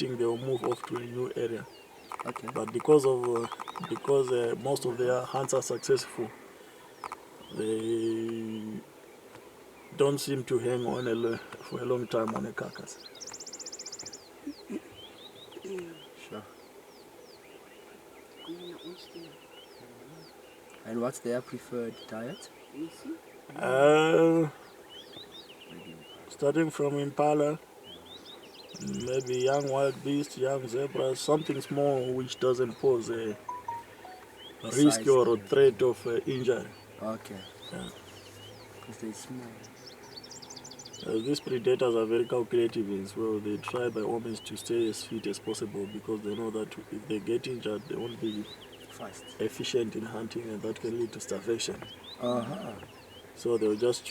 think they will move off to a new area. Okay. But because most of their hunts are successful, they don't seem to hang on for a long time on a carcass. Sure. And what's their preferred diet? Starting from impala, maybe young wild beasts, young zebras, something small which doesn't pose a risk or a threat of injury. Okay. Yeah. Because they're small. These predators are very calculative as well. They try by all means to stay as fit as possible because they know that if they get injured, they won't be fast, efficient in hunting, and that can lead to starvation. Uh-huh. So they'll just